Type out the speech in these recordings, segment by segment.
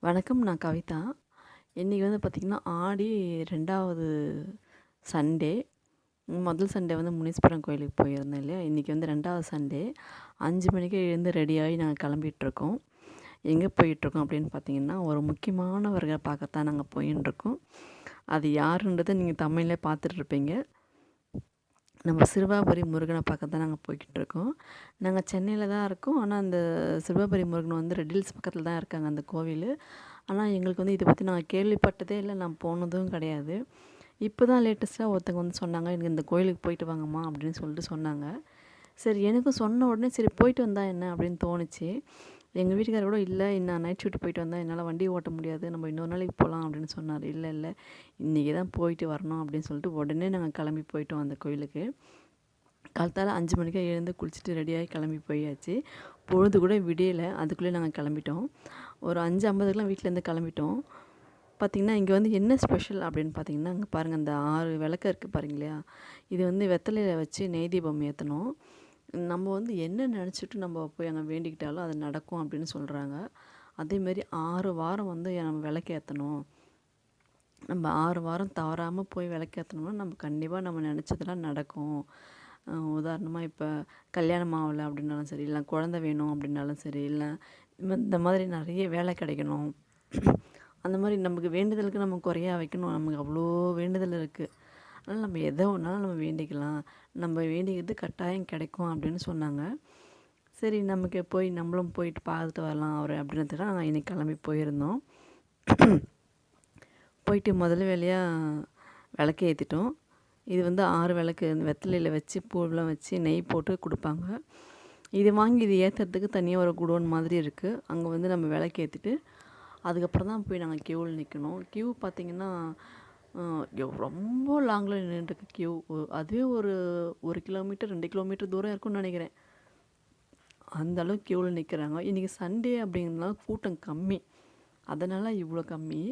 வணக்கம். நான் கவிதா. இன்னைக்கு வந்து பார்த்திங்கன்னா, ஆடி 2வது சண்டே. முதல் சண்டே வந்து முனீஸ்வரன் கோயிலுக்கு போயிருந்தேன் இல்லையா? இன்றைக்கி வந்து 2வது சண்டே. 5 மணிக்கே எழுந்து ரெடியாகி நாங்கள் கிளம்பிட்டுருக்கோம். எங்கே போயிட்டுருக்கோம் அப்படின்னு பார்த்தீங்கன்னா, ஒரு முக்கியமானவர்களை பார்க்கத்தான் நாங்கள் போயின்னுருக்கோம். அது யாருன்றதை நீங்கள் தமிழ்லே பார்த்துட்ருப்பீங்க. நம்ம சிறுவாபுரி முருகனை பார்க்க தான் நாங்கள் போய்கிட்டுருக்கோம். நாங்கள் சென்னையில் தான் இருக்கோம். ஆனால் அந்த சிறுவாபுரி முருகன் வந்து ரெட் ஹில்ஸ் பக்கத்தில் தான் இருக்காங்க அந்த கோவில். ஆனால் எங்களுக்கு வந்து இதை பற்றி நாங்கள் கேள்விப்பட்டதே இல்லை, நான் போனதும் கிடையாது. இப்போ தான் லேட்டஸ்ட்டாக ஒருத்தவங்க வந்து சொன்னாங்க, "எனக்கு இந்த கோயிலுக்கு போயிட்டு வாங்கம்மா" அப்படின்னு சொல்லிட்டு சொன்னாங்க. சரி, எனக்கும் சொன்ன உடனே சரி போயிட்டு வந்தால் என்ன அப்படின்னு தோணுச்சு. எங்கள் வீட்டுக்காரர் கூட, "இல்லை, நான் நைட் ஷிஃப்ட் போயிட்டு வந்தேன், என்னால் வண்டி ஓட்ட முடியாது, நம்ம இன்னொரு நாளைக்கு போகலாம்" அப்படின்னு சொன்னார். "இல்லை இல்லை, இன்றைக்கி தான் போயிட்டு வரணும்" அப்படின்னு சொல்லிட்டு உடனே நாங்கள் கிளம்பி போயிட்டோம் அந்த கோயிலுக்கு. காலத்தால் 5 மணிக்கே எழுந்து குளிச்சுட்டு ரெடியாகி கிளம்பி போயாச்சு. பொழுது கூட விடியலை, அதுக்குள்ளே நாங்கள் கிளம்பிட்டோம். ஒரு 5:50க்குலாம் வீட்டிலேருந்து கிளம்பிட்டோம். பார்த்திங்கன்னா, இங்கே வந்து என்ன ஸ்பெஷல் அப்படின்னு பார்த்தீங்கன்னா, அங்கே பாருங்கள், அந்த 6 விளக்கு இருக்குது பாருங்களா, இது வந்து வெத்தலையில் வச்சு நெய் தீபம் ஏற்றணும். நம்ம வந்து என்ன நினச்சிட்டு நம்ம போய் அங்கே வேண்டிக்கிட்டாலும் அது நடக்கும் அப்படின்னு சொல்கிறாங்க. அதேமாரி 6 வாரம் வந்து நம்ம விளக்கேற்றணும். நம்ம 6 வாரம் தவறாமல் போய் விளக்கேற்றணும்னா நம்ம கண்டிப்பாக நம்ம நினச்சதெல்லாம் நடக்கும். உதாரணமாக இப்போ கல்யாணம் ஆகலை அப்படின்னாலும் சரி, இல்லை குழந்த வேணும் அப்படின்னாலும் சரி, இல்லை இந்த மாதிரி நிறைய வேலை கிடைக்கணும், அந்த மாதிரி நமக்கு வேண்டுதலுக்கு நம்ம குறையா வைக்கணும். நமக்கு அவ்வளோ வேண்டுதல் இருக்குது. அதனால் நம்ம எதை ஒன்றாலும் நம்ம வேண்டிக்கலாம். நம்ம வேண்டிக்கிறது கட்டாயம் கிடைக்கும் அப்படின்னு சொன்னாங்க. சரி, நமக்கு போய் நம்மளும் போயிட்டு பார்த்துட்டு வரலாம் அவரை அப்படின்றதுக்காக நாங்கள் இன்றைக்கி கிளம்பி போயிருந்தோம். போயிட்டு முதல் வேலையாக விளக்கு ஏற்றிட்டோம். இது வந்து 6 விளக்கு வெத்தலையில் வச்சு பூவெலாம் வச்சு நெய் போட்டு கொடுப்பாங்க. இது வாங்கி இது ஏற்றுறதுக்கு தனியாக ஒரு குடோன் மாதிரி இருக்குது. அங்கே வந்து நம்ம விளக்கு ஏற்றிட்டு அதுக்கப்புறம் தான் போய் நாங்கள் க்யூவில் நிற்கணும். க்யூ பார்த்திங்கன்னா, ரொம்ப லாங்கில் நின்றுருக்கு க்யூ. அதுவே ஒரு 1 கிலோமீட்டர் 2 கிலோமீட்டர் தூரம் இருக்கும்னு நினைக்கிறேன். அந்த அளவுக்கு க்யூவில் நிற்கிறாங்க. இன்றைக்கி சண்டே அப்படிங்கிறதுனால கூட்டம் கம்மி, அதனால் இவ்வளோ கம்மி.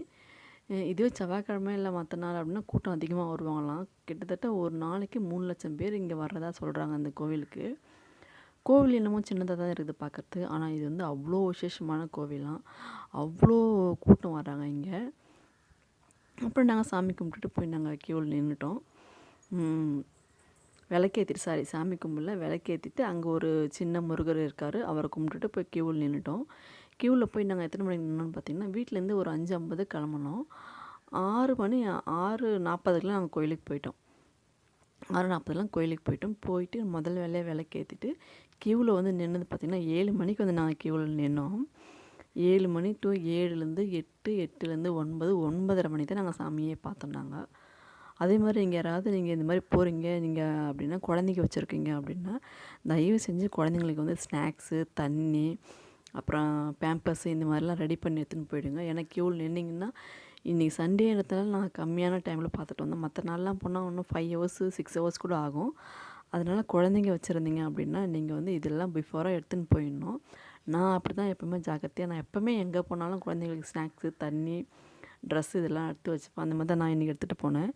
இதுவே செவ்வாய்க்கிழமை இல்லை மற்ற நாள் அப்படின்னா கூட்டம் அதிகமாக வருவாங்களாம். கிட்டத்தட்ட ஒரு நாளைக்கு 3 லட்சம் பேர் இங்கே வர்றதா சொல்கிறாங்க அந்த கோவிலுக்கு. கோவில் என்னமோ சின்னதாக தான் இருக்குது பார்க்குறதுக்கு, ஆனால் இது வந்து அவ்வளோ விசேஷமான கோவிலாம். அவ்வளோ கூட்டம் வர்றாங்க இங்கே. அப்புறம் நாங்கள் சாமி கும்பிட்டுட்டு போய் நாங்கள் க்யூவில் நின்றுட்டோம். விளக்கேற்றிட்டு சாமி கும்பிடல, விளக்கேற்றிட்டு அங்கே ஒரு சின்ன முருகர் இருக்கார், அவரை கும்பிட்டுட்டு போய் க்யூவில் நின்றுட்டோம். க்யூவில் போய் நாங்கள் எத்தனை மணிக்கு நின்னோன்னு பார்த்தீங்கன்னா, வீட்டிலேருந்து ஒரு 5:50 கிளம்புனோம். 6:40க்குலாம் நாங்கள் கோயிலுக்கு போயிட்டோம். 6:40லாம் கோயிலுக்கு போயிட்டோம். போயிட்டு முதல் வேலையாக விளக்கேற்றிட்டு க்யூவில் வந்து நின்னது பார்த்திங்கன்னா 7 மணிக்கு வந்து நாங்கள் க்யூவில் நின்னோம். 7 மணி டு 7லேருந்து 8, 8லேருந்து 9, 9:30 மணி தான் நாங்கள் சாமியே பார்த்தோம் நாங்கள். அதே மாதிரி நீங்கள் யாராவது நீங்கள் இந்த மாதிரி போகிறீங்க நீங்கள் அப்படின்னா, குழந்தைங்க வச்சுருக்கீங்க அப்படின்னா, தயவு செஞ்சு குழந்தைங்களுக்கு வந்து ஸ்நாக்ஸு, தண்ணி, அப்புறம் பேம்பர்ஸு இந்த மாதிரிலாம் ரெடி பண்ணி எடுத்துன்னு போயிடுங்க. ஏன்னா க்யூவில் நின்னிங்கன்னா, இன்றைக்கி சண்டேன்றதுனால நாங்கள் கம்மியான டைமில் பார்த்துட்டு வந்தோம். மற்ற நாள்லாம் போனால் இன்னும் 5 ஹவர்ஸு 6 ஹவர்ஸ் கூட ஆகும். அதனால் குழந்தைங்க வச்சுருந்தீங்க அப்படின்னா, நீங்கள் வந்து இதெல்லாம் பிஃபோராக எடுத்துன்னு போயிடணும். நான் அப்படி தான் எப்போவுமே ஜாக்கிரதையாக, நான் எப்போவுமே எங்கே போனாலும் குழந்தைங்களுக்கு ஸ்நாக்ஸு, தண்ணி, ட்ரெஸ்ஸு இதெல்லாம் எடுத்து வச்சுப்பேன். அந்த மாதிரி தான் நான் இன்றைக்கி எடுத்துகிட்டு போனேன்.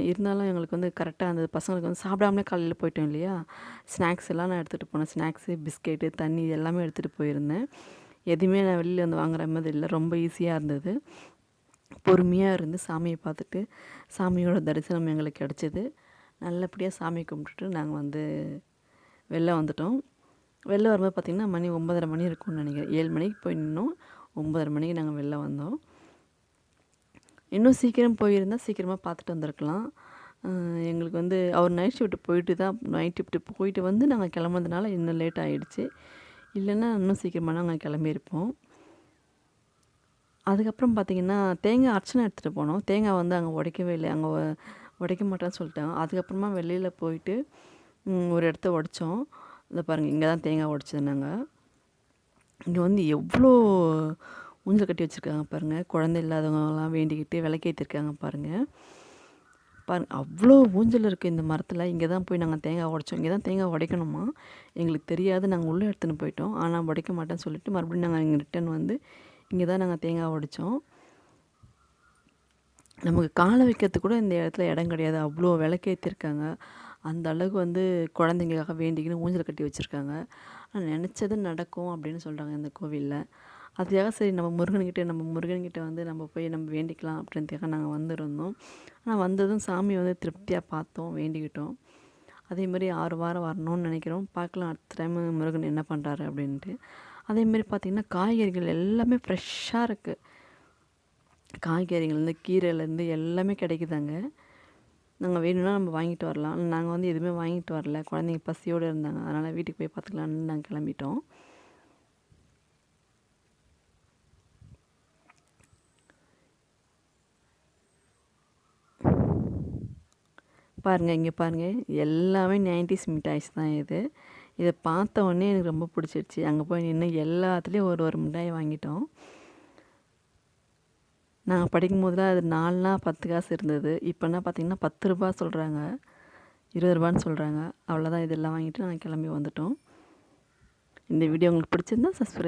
இருந்தாலும் எங்களுக்கு வந்து கரெக்டாக அந்த பசங்களுக்கு வந்து சாப்பிடாமலே காலையில் போயிட்டோம் இல்லையா, ஸ்நாக்ஸ் எல்லாம் நான் எடுத்துகிட்டு போனேன். ஸ்நாக்ஸு, பிஸ்கெட்டு, தண்ணி இது எல்லாமே எடுத்துகிட்டு போயிருந்தேன். எதுவுமே நான் வெளியில் வந்து வாங்குற மாதிரி இல்லை, ரொம்ப ஈஸியாக இருந்தது. பொறுமையாக இருந்து சாமியை பார்த்துட்டு சாமியோட தரிசனம் எங்களுக்கு கிடச்சிது. நல்லபடியாக சாமி கும்பிட்டுட்டு நாங்கள் வந்து வெளில வந்துட்டோம். வெளில வரும்போது பார்த்திங்கன்னா மணி 9:30 மணி இருக்கும்னு நினைக்கிறேன். 7 மணிக்கு போய் நின்னோம், 9:30 மணிக்கு நாங்கள் வெளில வந்தோம். இன்னும் சீக்கிரம் போயிருந்தால் சீக்கிரமாக பார்த்துட்டு வந்திருக்கலாம். எங்களுக்கு வந்து அவர் நைட் ஷிஃப்ட்டு போயிட்டு வந்து நாங்கள் கிளம்புனதுனால இன்னும் லேட் ஆகிடுச்சு. இல்லைன்னா இன்னும் சீக்கிரமாக நாங்கள் கிளம்பியிருப்போம். அதுக்கப்புறம் பார்த்திங்கன்னா, தேங்காய் அர்ச்சனை எடுத்துகிட்டு போனோம். தேங்காய் வந்து அங்கே உடைக்கவே இல்லை, அங்கே உடைக்க மாட்டேன்னு சொல்லிட்டாங்க. அதுக்கப்புறமா வெளியில் போயிட்டு ஒரு இடத்த உடைச்சோம். இதை பாருங்கள், இங்கே தான் தேங்காய் உடைச்சது நாங்கள். இங்கே வந்து எவ்வளோ ஊஞ்சல் கட்டி வச்சுருக்காங்க பாருங்கள். குழந்தை இல்லாதவங்கலாம் வேண்டிக்கிட்டு விளக்கேற்றிருக்காங்க பாருங்கள். அவ்வளோ ஊஞ்சல் இருக்குது இந்த மரத்தில். இங்கே தான் போய் நாங்கள் தேங்காய் உடைச்சோம். இங்கே தான் தேங்காய் உடைக்கணுமா, எங்களுக்கு தெரியாது. நாங்கள் உள்ளே எடுத்துன்னு போயிட்டோம். ஆனால் உடைக்க மாட்டேன்னு சொல்லிட்டு மறுபடியும் நாங்கள் இங்கே ரிட்டன் வந்து இங்கே தான் நாங்கள் தேங்காய் உடைச்சோம். நமக்கு காலை வைக்கிறதுக்கு கூட இந்த இடத்துல இடம் கிடையாது, அவ்வளோ விளக்கேற்றிருக்காங்க. அந்த அளவுக்கு வந்து குழந்தைங்களுக்காக வேண்டிக்கின்னு ஊஞ்சல் கட்டி வச்சுருக்காங்க. நினச்சது நடக்கும் அப்படின்னு சொல்கிறாங்க இந்த கோவிலில். அதுக்காக சரி நம்ம முருகன்கிட்ட வந்து நம்ம போய் நம்ம வேண்டிக்கலாம் அப்படின்றதுக்காக நாங்கள் வந்திருந்தோம். ஆனால் வந்ததும் சாமி வந்து திருப்தியாக பார்த்தோம், வேண்டிக்கிட்டோம். அதேமாதிரி 6 வாரம் வரணும்னு நினைக்கிறோம். பார்க்கலாம் அடுத்த டைமு முருகன் என்ன பண்ணுறாரு அப்படின்ட்டு. அதேமாரி பார்த்திங்கன்னா காய்கறிகள் எல்லாமே ஃப்ரெஷ்ஷாக இருக்குது. காய்கறிகள்லேருந்து கீரையிலேருந்து எல்லாமே கிடைக்குதாங்க. நாங்கள் வேணும்னா நம்ம வாங்கிட்டு வரலாம். நாங்கள் வந்து எதுவுமே வாங்கிட்டு வரல. குழந்தைங்க பசியோடு இருந்தாங்க. அதனால் வீட்டுக்கு போய் பார்த்துக்கலான்னு நாங்கள் கிளம்பிட்டோம். பாருங்கள், இங்கே பாருங்கள், எல்லாமே 90s மிட்டாய்ஸ் தான் இது. இதை பார்த்த உடனே எனக்கு ரொம்ப பிடிச்சிருச்சு. அங்கே போய் நின்று எல்லாத்துலேயும் ஒரு மிட்டாய் வாங்கிட்டோம். நாங்கள் படிக்கும்போதெல்லாம் அது 4னா 10 காசு இருந்தது. இப்போனா பார்த்திங்கன்னா 10 ரூபா சொல்கிறாங்க, 20 ரூபான்னு சொல்கிறாங்க. அவ்வளோதான், இதெல்லாம் வாங்கிட்டு நாங்கள் கிளம்பி வந்துட்டோம். இந்த வீடியோ உங்களுக்கு பிடிச்சிருந்தா சப்ஸ்கிரைப்